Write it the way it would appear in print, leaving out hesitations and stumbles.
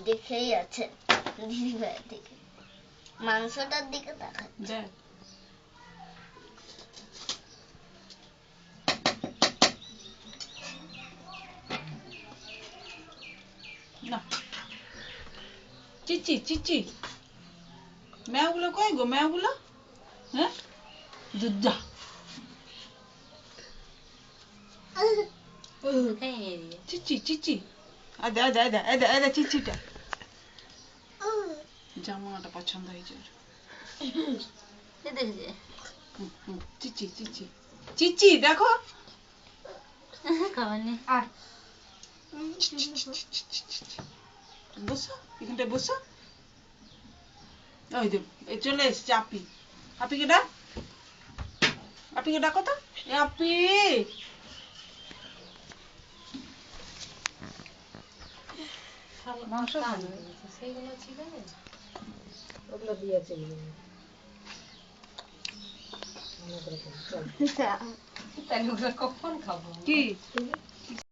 দেখেই আছে দিদিভাইয়ের দিকে, মাংসটার দিকে তাকাচ্ছে। চিচি চিচি ম্যাওগুলো কই গো, ম্যাওগুলো? হ্যাঁ দুধা চিচি চিচি আদা আদা আদা আদা আদা চিচিটা জামাটা পছন্দ হয়েছে। চিচি চিচি চিচি দেখো খাবানি বসো এখানটায় বসো। ওই দেখ চলে এসছে আপি, আপিকে ডাক, আপিকে ডাকো তো, আপি মাংস ভালো হয়েছে, সেইগুলো ছিল ওগুলো দিয়েছে তাহলে ওগুলো কখন খাবো? কি